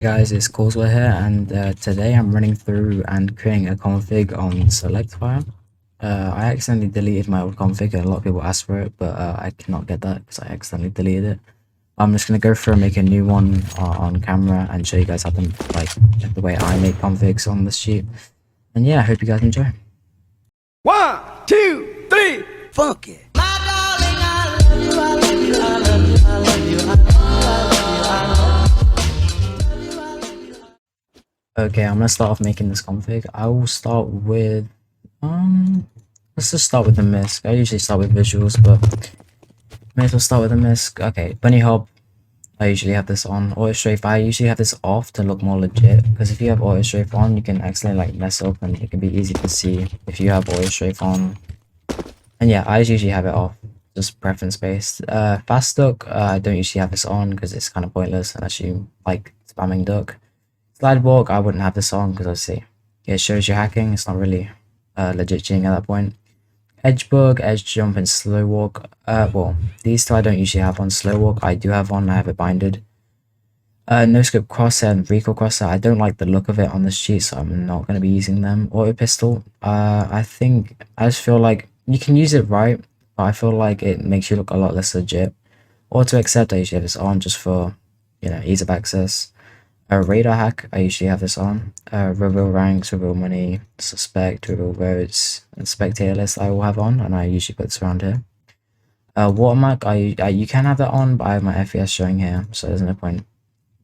Guys, it's Causeway here, and today I'm running through and creating a config on select file. I accidentally deleted my old config, and a lot of people asked for it, but I cannot get that because I accidentally deleted it. I'm just gonna go through and make a new one on camera and show you guys how to like the way I make configs on this sheet. And yeah, I hope you guys enjoy. 1, 2, 3, funk it. Okay, I'm gonna start off making this config. I will start with let's just start with the misc. I usually start with visuals, but may as well start with the misc. Okay, bunny hop. I usually have this on. Auto strafe, I usually have this off to look more legit, because if you have auto strafe on, you can accidentally like mess up and it can be easy to see if you have auto strafe on. And yeah, I usually have it off, just preference based. Fast duck, I don't usually have this on because it's kind of pointless unless you like spamming duck. Slide walk, I wouldn't have this on because obviously it shows you hacking. It's not really legit cheating at that point. Edge bug, edge jump, and slow walk. Well, these two I don't usually have on. Slow walk I do have on. I have it binded. No scope crosshair and recoil crosshair. I don't like the look of it on this sheet, so I'm not going to be using them. Auto pistol. I just feel like you can use it right, but I feel like it makes you look a lot less legit. Auto accept, I usually have this on just for ease of access. Radar hack, I usually have this on. Reveal ranks, reveal money, suspect, reveal votes, and spectator list I will have on, and I usually put this around here. Watermark, you can have that on, but I have my FPS showing here, so there's no point.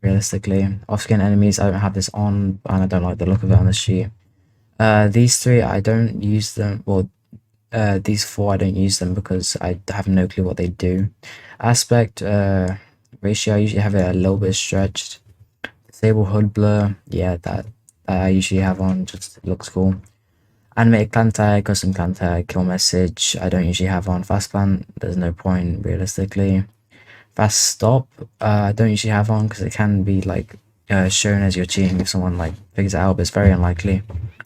Realistically, off-skin enemies, I don't have this on, and I don't like the look of it on the sheet. These three, I don't use them. Well, these four, I don't use them because I have no clue what they do. Aspect, ratio, I usually have it a little bit stretched. Disable hood blur, yeah, that I usually have on, just looks cool. Animated clan tag, custom clan tag, kill message, I don't usually have on. Fast plant, there's no point realistically. Fast stop, I don't usually have on because it can be like shown as you're cheating if someone like figures it out, but it's very unlikely.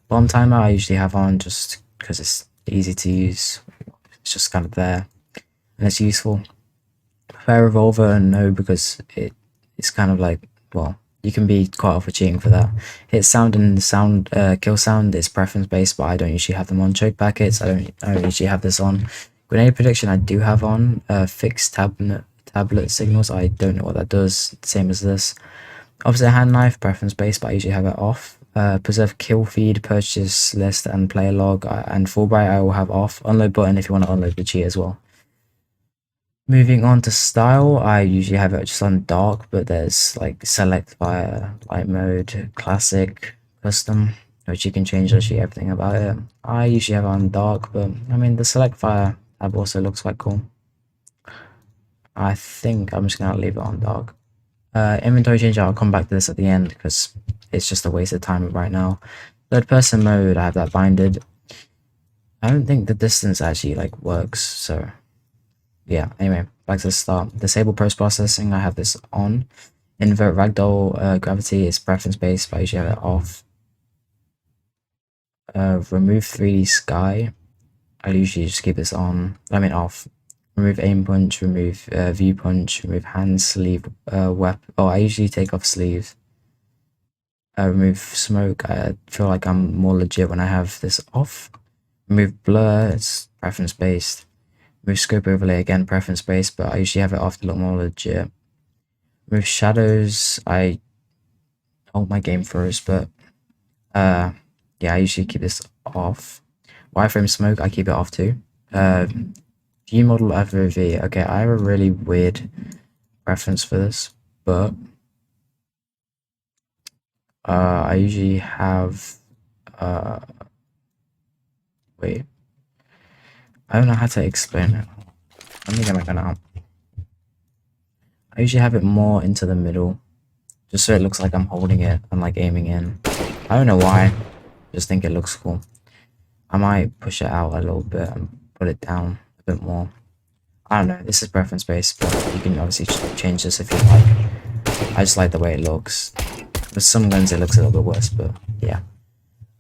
Bomb timer, I usually have on just because it's easy to use. It's just kind of there and it's useful. Fair revolver, no, because it's kind of like, well, you can be quite off for cheating for that. Hit sound and kill sound is preference based, but I don't usually have them on. Choke packets, I don't usually have this on. Grenade prediction, I do have on. Fixed tablet signals, I don't know what that does. Same as this. Opposite hand knife, preference based, but I usually have it off. Preserve kill feed, purchase list, and player log, and Fulbright I will have off. Unload button if you want to unload the cheat as well. Moving on to style, I usually have it just on dark, but there's like select via light mode, classic, custom, which you can change literally everything about it. I usually have it on dark, but I mean the select fire tab also looks quite cool. I think I'm just gonna leave it on dark. Inventory change, I'll come back to this at the end because it's just a waste of time right now. Third person mode, I have that binded. I don't think the distance actually like works, so yeah, anyway, back to the start. Disable post processing, I have this on. Invert ragdoll gravity is preference based, but I usually have it off. Remove 3D sky, I usually just keep this on, off. Remove aim punch, remove view punch, remove hand sleeve, weapon. Oh, I usually take off sleeves. Remove smoke, I feel like I'm more legit when I have this off. Remove blur, it's preference based. Remove scope overlay, again preference based, but I usually have it off to look more legit. Remove shadows, my game froze, but yeah, I usually keep this off. Wireframe smoke, I keep it off too. View model FOV, okay, I have a really weird preference for this, but I usually have wait, I don't know how to explain it. Let me get my gun out. I usually have it more into the middle, just so it looks like I'm holding it and like aiming in. I don't know why, just think it looks cool. I might push it out a little bit and put it down a bit more. I don't know, this is preference based, but you can obviously change this if you like. I just like the way it looks. With some guns it looks a little bit worse, but yeah.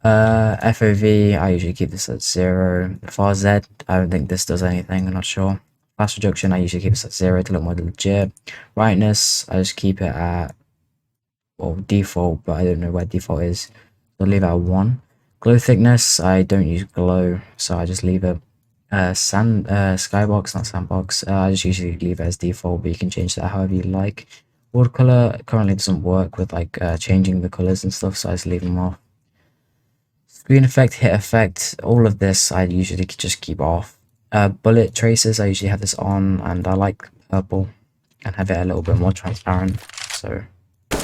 FOV, I usually keep this at 0. For Z, I don't think this does anything, I'm not sure. Flash reduction, I usually keep this at 0 to look more legit. Brightness, I just keep it at well, default, but I don't know where default is. So I'll leave it at 1. Glow thickness, I don't use glow, so I just leave it. Skybox, not sandbox. I just usually leave it as default, but you can change that however you like. Watercolor currently doesn't work with like changing the colors and stuff, so I just leave them off. Screen effect, hit effect, all of this I usually just keep off. Bullet traces, I usually have this on, and I like purple and have it a little bit more transparent, so I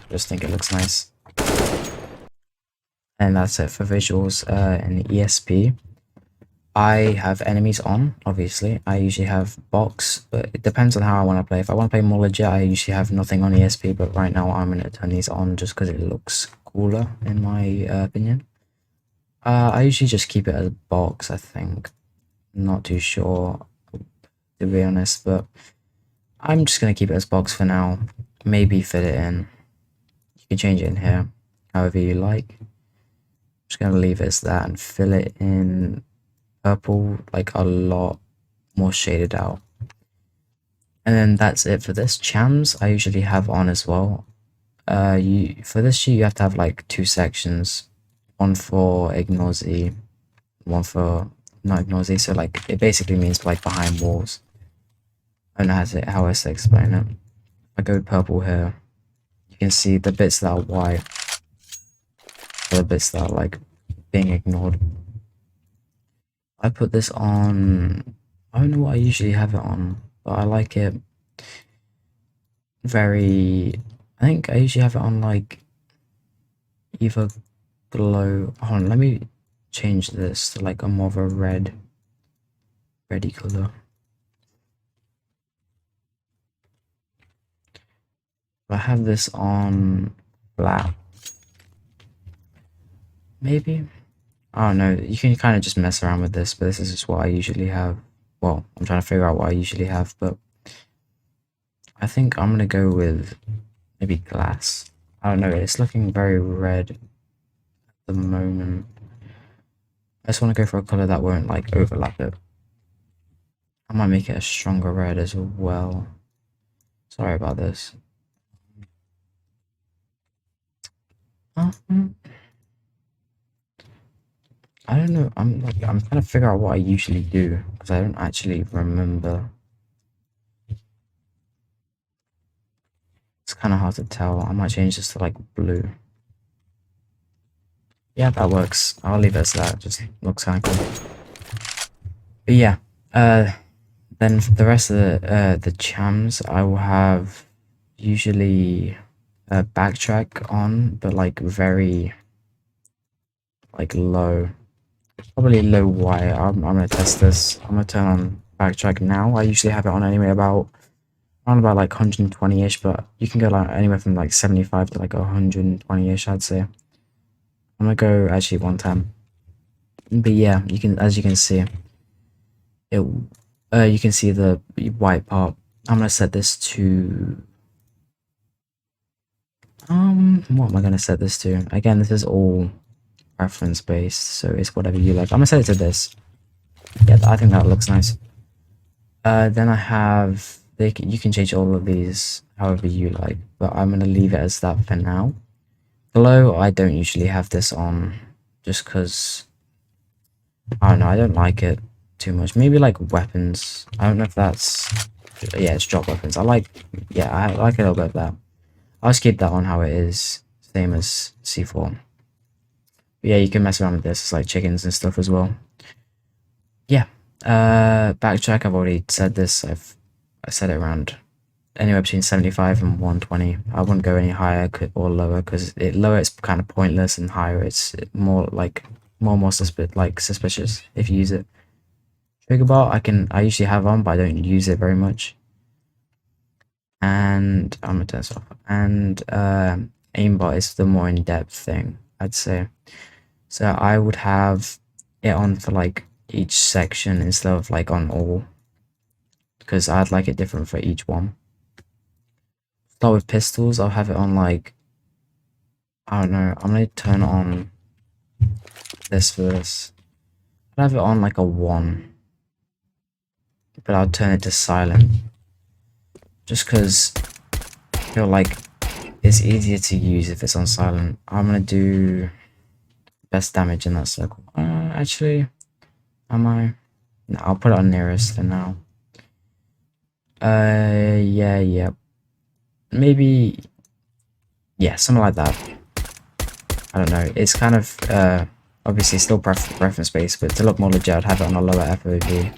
just think it looks nice. And that's it for visuals. In ESP, I have enemies on, obviously. I usually have box, but it depends on how I want to play. If I want to play more legit, I usually have nothing on ESP, but right now I'm going to turn these on just because it looks cooler, in my opinion. I usually just keep it as box, I think. Not too sure, to be honest, but I'm just going to keep it as box for now. Maybe fit it in. You can change it in here, however you like. I'm just going to leave it as that and fill it in purple, like a lot more shaded out. And then that's it for this. Chams I usually have on as well. For this sheet you have to have like 2 sections, one for ignore Z, one for not ignore Z. So like it basically means like behind walls. I don't know how else to explain it. If I go purple here, you can see the bits that are white, the bits that are like being ignored. I put this on, I don't know what I usually have it on, but I like it very, I think I usually have it on like either glow. Hold on, let me change this to like a more of a reddy color. I have this on black, maybe. I don't know, you can kind of just mess around with this, but this is just what I usually have. Well, I'm trying to figure out what I usually have, but I think I'm gonna go with maybe glass. I don't know, it's looking very red at the moment. I just want to go for a color that won't like overlap it. I might make it a stronger red as well. Sorry about this. I don't know. I'm trying to figure out what I usually do because I don't actually remember. It's kind of hard to tell. I might change this to like blue. Yeah, that works. I'll leave it as that. Just looks kind of cool. But yeah, then for the rest of the chams, I will have usually a backtrack on, but like very like low, probably low wire. I'm gonna test this. I'm gonna turn on backtrack now. I usually have it on anyway around about like 120ish, but you can go like anywhere from like 75 to like 120ish, I'd say. I'm gonna go actually 110. But yeah, you can, as you can see, it you can see the white part. I'm gonna set this to what am I gonna set this to? Again, this is all reference based, so it's whatever you like. I'm gonna set it to this. Yeah, I think that looks nice. Then I have you can change all of these however you like, but I'm gonna leave it as that for now. Glow, I don't usually have this on, just because I don't know, I don't like it too much. Maybe like weapons. I don't know if that's, yeah, it's drop weapons. I like a little bit of that. I'll just keep that on how it is, same as C4. But yeah, you can mess around with this. It's like chickens and stuff as well. Yeah. Backtrack, I've already said this. I said it around anywhere between 75 and 120. I wouldn't go any higher or lower because lower it's kind of pointless, and higher it's more like more suspicious if you use it. Trigger bar I usually have on, but I don't use it very much. And I'm gonna turn this off. And aimbot is the more in-depth thing, I'd say. So I would have it on for like each section instead of like on all, because I'd like it different for each one. Start with pistols. I'll have it on like, I don't know, I'm gonna turn on this for this. I'll have it on like a 1, but I'll turn it to silent just because I feel like it's easier to use if it's on silent. I'm gonna do best damage in that circle. Actually, am I? No, I'll put it on nearest for now. Yeah. Maybe, yeah, something like that. I don't know. It's kind of, obviously still preference based, but to look more legit, I'd have it on a lower FOV.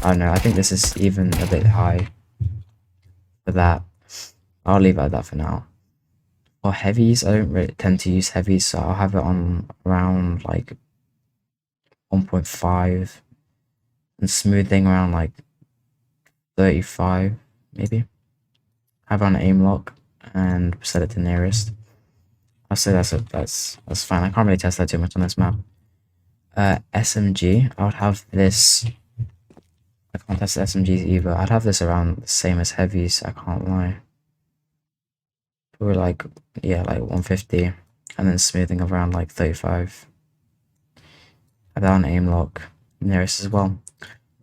I don't know. I think this is even a bit high for that. I'll leave it at that for now. For heavies, I don't really tend to use heavies, so I'll have it on around like 1.5 and smoothing around like 35, maybe. Have it on aim lock and set it to nearest. I'll say that's fine. I can't really test that too much on this map. SMG, I would have this. I can't test SMGs either. I'd have this around the same as heavies. I can't lie. Probably like, yeah, like 150, and then smoothing around like 35. Have that on aim lock, nearest as well.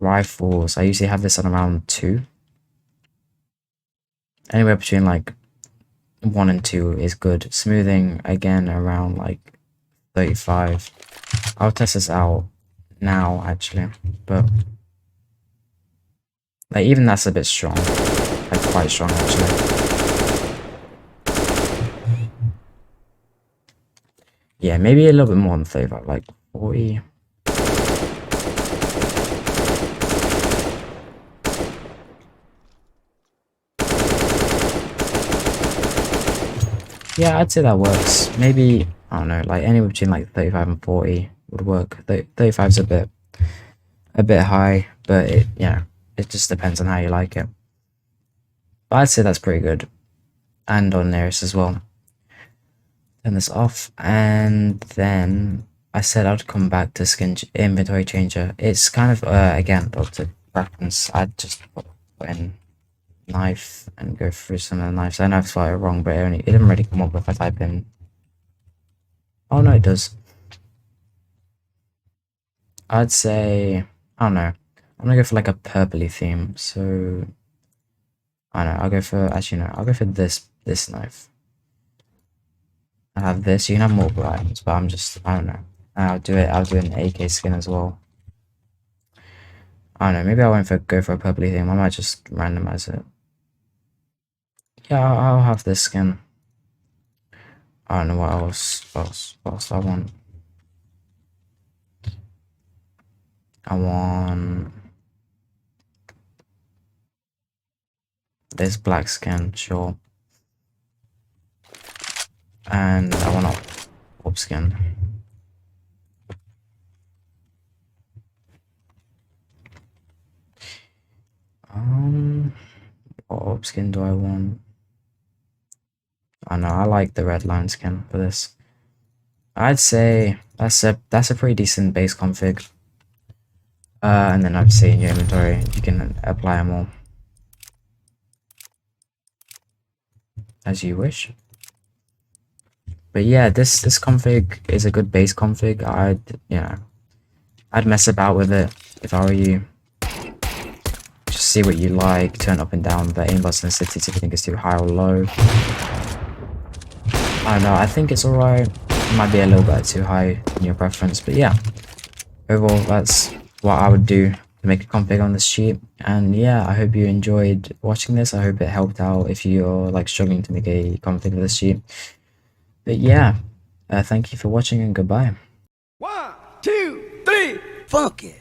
Rifles, I usually have this on around 2. Anywhere between like 1 and 2 is good. Smoothing again around like 35. I'll test this out now actually, but like even that's a bit strong, like quite strong actually. Yeah, maybe a little bit more than 35, like 40. Yeah, I'd say that works. Maybe, I don't know, like anywhere between like 35 and 40 would work. 35 is a bit high, but it just depends on how you like it. But I'd say that's pretty good. And on nearest as well. Turn this off, and then I said I'd come back to skin inventory changer. It's kind of, again, up to preference. I'd just put in knife and go through some of the knives. I know I've spelled it wrong, but it didn't really come up if I type in. Oh no, it does. I'd say, I don't know. I'm gonna go for like a purpley theme. So I don't know. I'll go for, actually no, I'll go for this knife. I have this. You can have multiple items, but I don't know. I'll do an AK skin as well. I don't know. Maybe I won't go for a purpley theme. I might just randomize it. Yeah, I'll have this skin. I don't know what else I want. I want this black skin, sure. And I want a orb skin. What orb skin do I want? I know I like the red line skin for this. I'd say that's a pretty decent base config. And then I'd say in your inventory you can apply them all as you wish. But yeah, this config is a good base config. I'd mess about with it if I were you. Just see what you like, turn up and down the aimbot sensitivity if you think it's too high or low. I don't know, I think it's alright. It might be a little bit too high in your preference, but yeah. Overall, that's what I would do to make a config on this sheet. And yeah, I hope you enjoyed watching this. I hope it helped out if you're like struggling to make a config for this sheet. But yeah, thank you for watching and goodbye. 1, 2, 3, funky.